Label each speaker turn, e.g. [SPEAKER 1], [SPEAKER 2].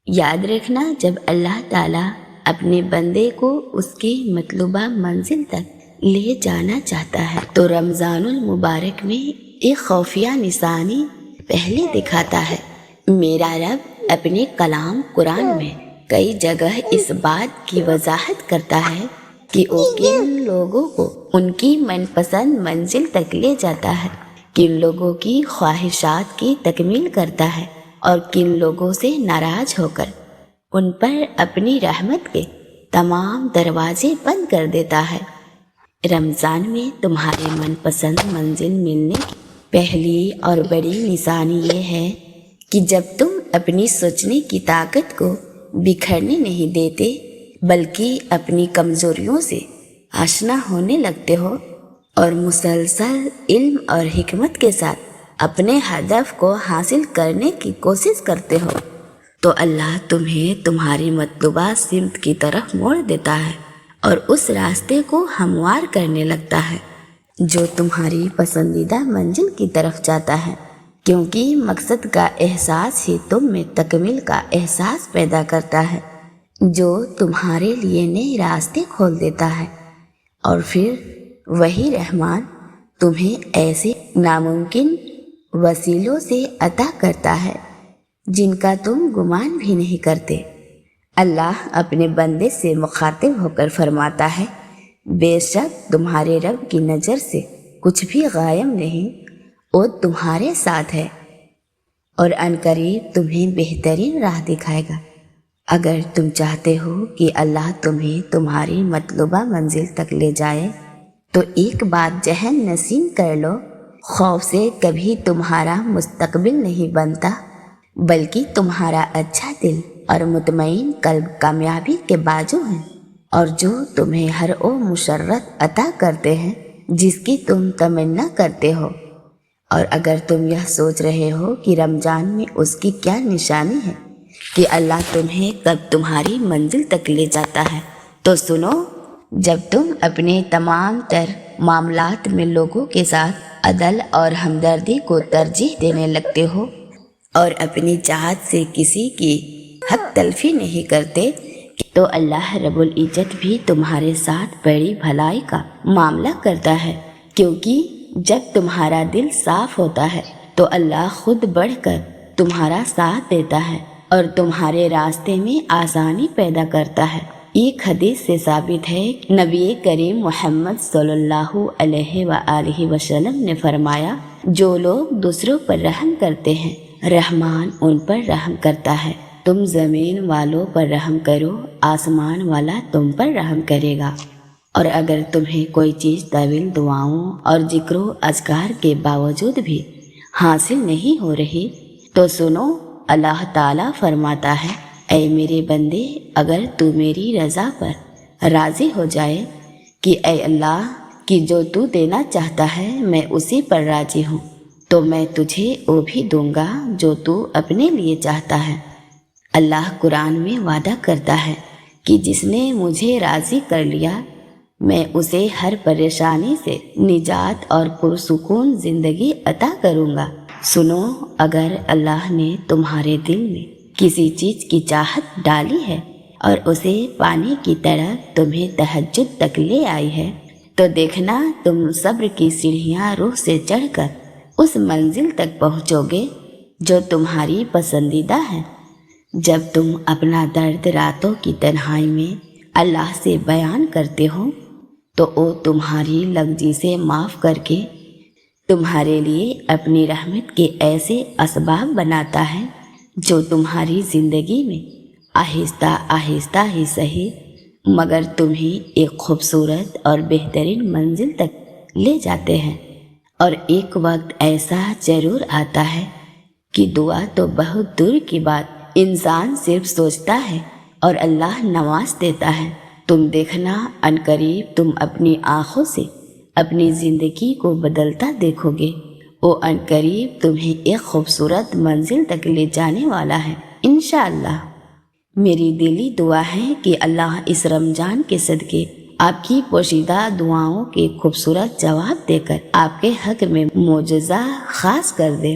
[SPEAKER 1] یاد رکھنا، جب اللہ تعالیٰ اپنے بندے کو اس کے مطلوبہ منزل تک لے جانا چاہتا ہے تو رمضان المبارک میں ایک خفیہ نشانی پہلے دکھاتا ہے۔ میرا رب اپنے کلام قرآن میں کئی جگہ اس بات کی وضاحت کرتا ہے کہ وہ کن لوگوں کو ان کی من پسند منزل تک لے جاتا ہے، کن لوگوں کی خواہشات کی تکمیل کرتا ہے اور کن لوگوں سے ناراض ہو کر ان پر اپنی رحمت کے تمام دروازے بند کر دیتا ہے۔ رمضان میں تمہارے من پسند منزل ملنے کی پہلی اور بڑی نشانی یہ ہے کہ جب تم اپنی سوچنے کی طاقت کو بکھرنے نہیں دیتے بلکہ اپنی کمزوریوں سے آشنا ہونے لگتے ہو اور مسلسل علم اور حکمت کے ساتھ اپنے ہدف کو حاصل کرنے کی کوشش کرتے ہو تو اللہ تمہیں تمہاری مطلوبہ سمت کی طرف موڑ دیتا ہے اور اس راستے کو ہموار کرنے لگتا ہے جو تمہاری پسندیدہ منزل کی طرف جاتا ہے، کیونکہ مقصد کا احساس ہی تم میں تکمیل کا احساس پیدا کرتا ہے جو تمہارے لیے نئے راستے کھول دیتا ہے، اور پھر وہی رحمان تمہیں ایسے ناممکن وسیلوں سے عطا کرتا ہے جن کا تم گمان بھی نہیں کرتے۔ اللہ اپنے بندے سے مخاطب ہو کر فرماتا ہے، بے شک تمہارے رب کی نظر سے کچھ بھی غائب نہیں، وہ تمہارے ساتھ ہے اور عنقریب تمہیں بہترین راہ دکھائے گا۔ اگر تم چاہتے ہو کہ اللہ تمہیں تمہاری مطلوبہ منزل تک لے جائے تو ایک بات ذہن نشین کر لو، خوف سے کبھی تمہارا مستقبل نہیں بنتا بلکہ تمہارا اچھا دل اور مطمئن قلب کامیابی کے بازو ہیں، اور جو تمہیں ہر وہ مسرت عطا کرتے ہیں جس کی تم تمنا کرتے ہو۔ اور اگر تم یہ سوچ رہے ہو کہ رمضان میں اس کی کیا نشانی ہے کہ اللہ تمہیں کب تمہاری منزل تک لے جاتا ہے، تو سنو، جب تم اپنے تمام تر معاملات میں لوگوں کے ساتھ عدل اور ہمدردی کو ترجیح دینے لگتے ہو اور اپنی چاہت سے کسی کی حق تلفی نہیں کرتے تو اللہ رب العزت بھی تمہارے ساتھ بڑی بھلائی کا معاملہ کرتا ہے، کیونکہ جب تمہارا دل صاف ہوتا ہے تو اللہ خود بڑھ کر تمہارا ساتھ دیتا ہے اور تمہارے راستے میں آسانی پیدا کرتا ہے۔ ایک حدیث سے ثابت ہے کہ نبی کریم محمد صلی اللہ علیہ وآلہ وسلم نے فرمایا، جو لوگ دوسروں پر رحم کرتے ہیں رحمان ان پر رحم کرتا ہے۔ تم زمین والوں پر رحم کرو، آسمان والا تم پر رحم کرے گا۔ اور اگر تمہیں کوئی چیز طویل دعاؤں اور ذکر و اذکار کے باوجود بھی حاصل نہیں ہو رہی تو سنو، اللہ تعالیٰ فرماتا ہے، اے میرے بندے، اگر تو میری رضا پر راضی ہو جائے کہ اے اللہ کہ جو تو دینا چاہتا ہے میں اسی پر راضی ہوں، تو میں تجھے وہ بھی دوں گا جو تو اپنے لیے چاہتا ہے۔ اللہ قرآن میں وعدہ کرتا ہے کہ جس نے مجھے راضی کر لیا میں اسے ہر پریشانی سے نجات اور پرسکون زندگی عطا کروں گا۔ سنو، اگر اللہ نے تمہارے دل میں کسی چیز کی چاہت ڈالی ہے اور اسے پانے کی طرح تمہیں تہجد تک لے آئی ہے تو دیکھنا تم صبر کی سیڑھیاں روح سے چڑھ کر اس منزل تک پہنچو گے جو تمہاری پسندیدہ ہے۔ جب تم اپنا درد راتوں کی تنہائی میں اللہ سے بیان کرتے ہو تو وہ تمہاری لغزی سے معاف کر کے تمہارے لیے اپنی رحمت کے ایسے اسباب بناتا ہے جو تمہاری زندگی میں آہستہ آہستہ ہی صحیح مگر تمہیں ایک خوبصورت اور بہترین منزل تک لے جاتے ہیں۔ اور ایک وقت ایسا ضرور آتا ہے کہ دعا تو بہت دور کی بات انسان صرف سوچتا ہے اور اللہ نواز دیتا ہے۔ تم دیکھنا عنقریب تم اپنی آنکھوں سے اپنی زندگی کو بدلتا دیکھو گے۔ وہ عنقریب تمہیں ایک خوبصورت منزل تک لے جانے والا ہے انشاءاللہ۔ میری دلی دعا ہے کہ اللہ اس رمضان کے صدقے آپ کی پوشیدہ دعاؤں کے خوبصورت جواب دے کر آپ کے حق میں معجزہ خاص کر دے۔